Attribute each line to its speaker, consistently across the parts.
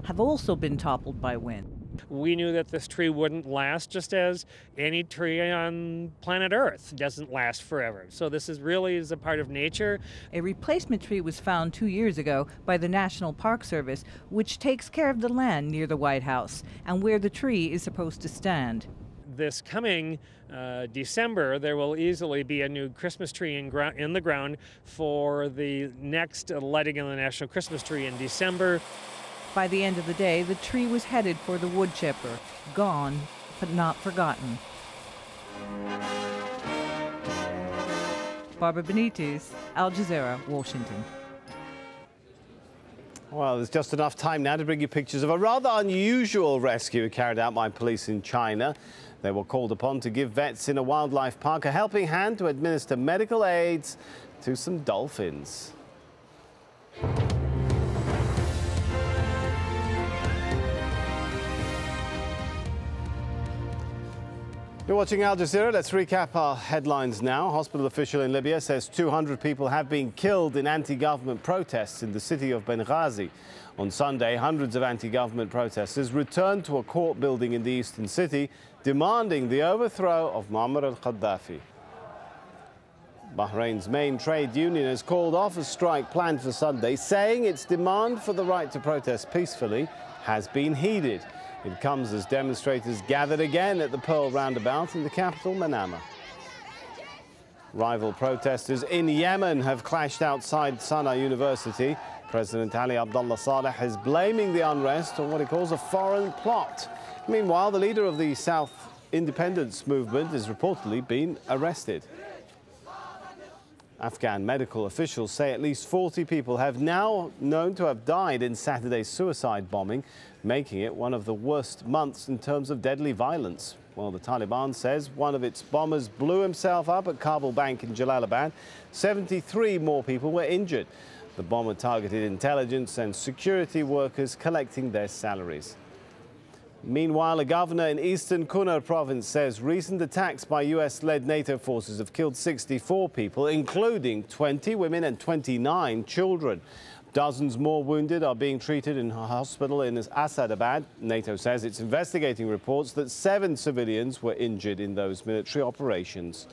Speaker 1: have also been toppled by wind.
Speaker 2: We knew that this tree wouldn't last, just as any tree on planet Earth doesn't last forever. So this is a part of nature.
Speaker 1: A replacement tree was found 2 years ago by the National Park Service, which takes care of the land near the White House and where the tree is supposed to stand.
Speaker 2: This coming December, there will easily be a new Christmas tree in the ground for the next lighting of the National Christmas Tree in December.
Speaker 1: By the end of the day, the tree was headed for the wood chipper, gone but not forgotten. Barbara Benitez, Al Jazeera, Washington.
Speaker 3: Well, there's just enough time now to bring you pictures of a rather unusual rescue carried out by police in China. They were called upon to give vets in a wildlife park a helping hand to administer medical aids to some dolphins. You're watching Al Jazeera. Let's recap our headlines now. A hospital official in Libya says 200 people have been killed in anti-government protests in the city of Benghazi. On Sunday, hundreds of anti-government protesters returned to a court building in the eastern city, demanding the overthrow of Muammar al-Gaddafi. Bahrain's main trade union has called off a strike planned for Sunday, saying its demand for the right to protest peacefully has been heeded. It comes as demonstrators gathered again at the Pearl Roundabout in the capital, Manama. Rival protesters in Yemen have clashed outside Sana'a University. President Ali Abdullah Saleh is blaming the unrest on what he calls a foreign plot. Meanwhile, the leader of the South Independence Movement has reportedly been arrested. Afghan medical officials say at least 40 people have now known to have died in Saturday's suicide bombing, making it one of the worst months in terms of deadly violence. Well, the Taliban says one of its bombers blew himself up at Kabul Bank in Jalalabad. 73 more people were injured. The bomber targeted intelligence and security workers collecting their salaries. Meanwhile, a governor in eastern Kunar province says recent attacks by US-led NATO forces have killed 64 people, including 20 women and 29 children. Dozens more wounded are being treated in a hospital in Asadabad. NATO says it's investigating reports that 7 civilians were injured in those military operations.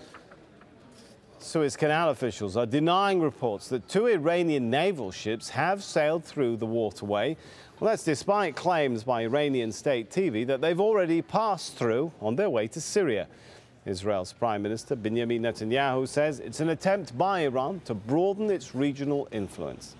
Speaker 3: Suez Canal officials are denying reports that 2 Iranian naval ships have sailed through the waterway. Well, that's despite claims by Iranian state TV that they've already passed through on their way to Syria. Israel's Prime Minister Benjamin Netanyahu says it's an attempt by Iran to broaden its regional influence.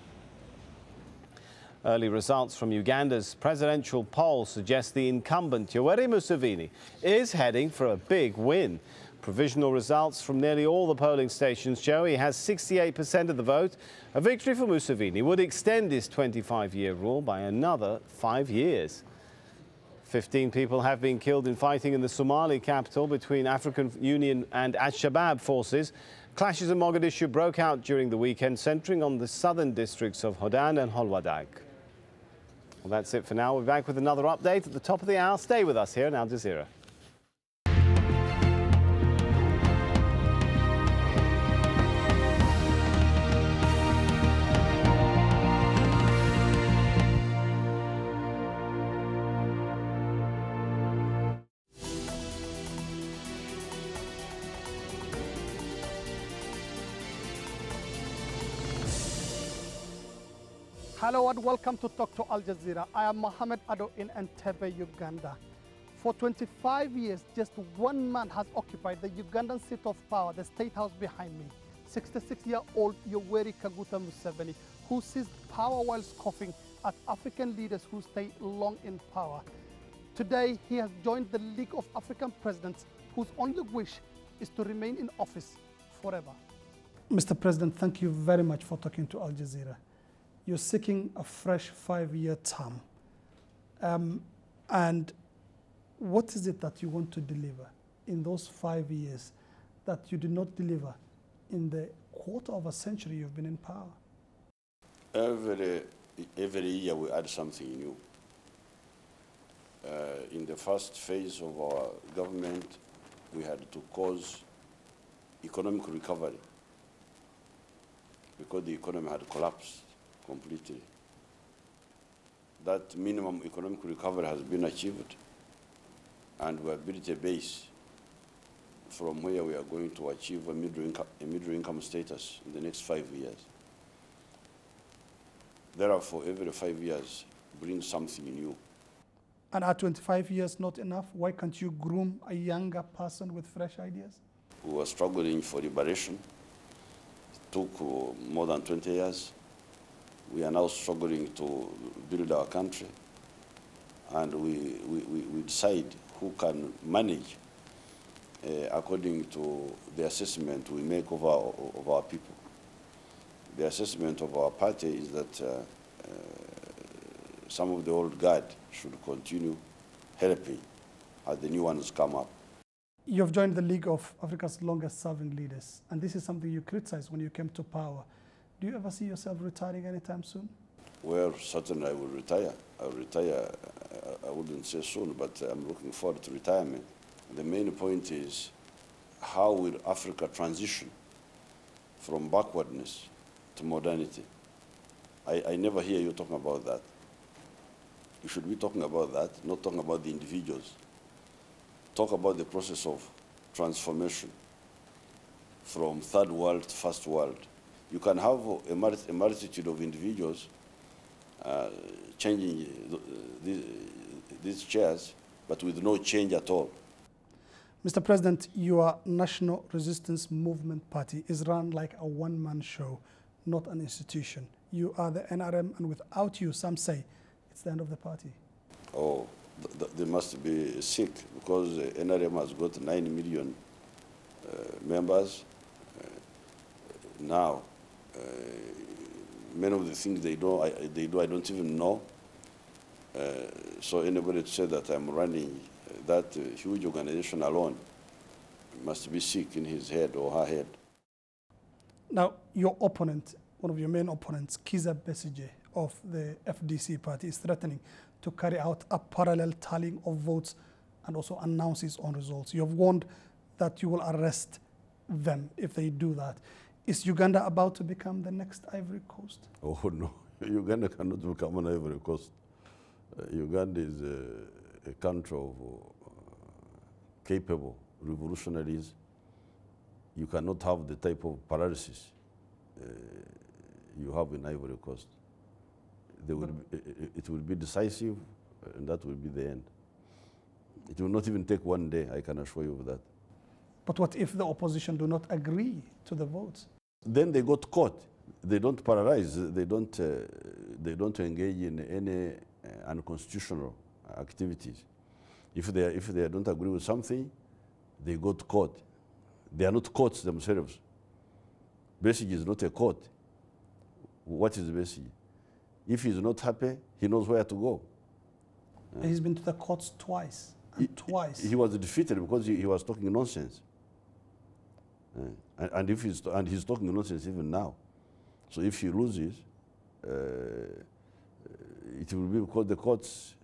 Speaker 3: Early results from Uganda's presidential poll suggest the incumbent Yoweri Museveni is heading for a big win. Provisional results from nearly all the polling stations show he has 68% of the vote. A victory for Museveni would extend his 25-year rule by another 5 years. 15 people have been killed in fighting in the Somali capital between African Union and Al-Shabaab forces. Clashes in Mogadishu broke out during the weekend, centering on the southern districts of Hodan and Holwadag. Well, that's it for now. We'll be back with another update at the top of the hour. Stay with us here on Al Jazeera.
Speaker 4: Hello and welcome to Talk to Al Jazeera. I am Mohammed Ado in Entebbe, Uganda. For 25 years, just one man has occupied the Ugandan seat of power, the State House behind me. 66-year-old Yoweri Kaguta Museveni, who seized power while scoffing at African leaders who stay long in power. Today, he has joined the League of African Presidents, whose only wish is to remain in office forever. Mr. President, thank you very much for talking to Al Jazeera. You're seeking a fresh 5-year term. And what is it that you want to deliver in those 5 years that you did not deliver in the quarter of a century you've been in power?
Speaker 5: Every year we add something new. In the first phase of our government, we had to cause economic recovery because the economy had collapsed completely. that minimum economic recovery has been achieved, and we have built a base from where we are going to achieve a middle income status in the next 5 years. Therefore, every 5 years brings something new.
Speaker 4: And at 25 years not enough? Why can't you groom a younger person with fresh ideas?
Speaker 5: We were struggling for liberation. It took more than 20 years. We are now struggling to build our country. And we decide who can manage according to the assessment we make of our people. The assessment of our party is that some of the old guard should continue helping as the new ones come up.
Speaker 4: You have joined the League of Africa's longest-serving leaders, and this is something you criticized when you came to power. Do you ever see yourself retiring anytime soon?
Speaker 5: Well, certainly I will retire. I will retire, I wouldn't say soon, but I'm looking forward to retirement. The main point is, how will Africa transition from backwardness to modernity? I never hear you talking about that. You should be talking about that, not talking about the individuals. Talk about the process of transformation from third world to first world. You can have a multitude of individuals changing these chairs, but with no change at all.
Speaker 4: Mr. President, your National Resistance Movement Party is run like a one-man show, not an institution. You are the NRM, and without you, some say, it's the end of the party.
Speaker 5: Oh, they must be sick, because NRM has got 9 million members. Now, many of the things they do, I don't even know. So anybody to say that I'm running that huge organization alone must be sick in his head or her head.
Speaker 4: Now, your opponent, one of your main opponents, Kizza Besigye of the FDC party, is threatening to carry out a parallel tallying of votes and also announce his own results. You have warned that you will arrest them if they do that. Is Uganda about to become the next Ivory Coast?
Speaker 5: Oh, no. Uganda cannot become an Ivory Coast. Uganda is a country of capable revolutionaries. You cannot have the type of paralysis you have in Ivory Coast. It will be decisive, and that will be the end. It will not even take 1 day, I can assure you of that.
Speaker 4: But what if the opposition do not agree to the votes?
Speaker 5: Then they got caught. They don't paralyze. They don't engage in any unconstitutional activities. If they don't agree with something, they got caught. They are not courts themselves. Besigye is not a court. What is Besigye? If he's not happy, he knows where to go.
Speaker 4: He's been to the courts twice, and twice.
Speaker 5: He was defeated because he was talking nonsense. And he's talking nonsense even now. So if he loses, it will be because the courts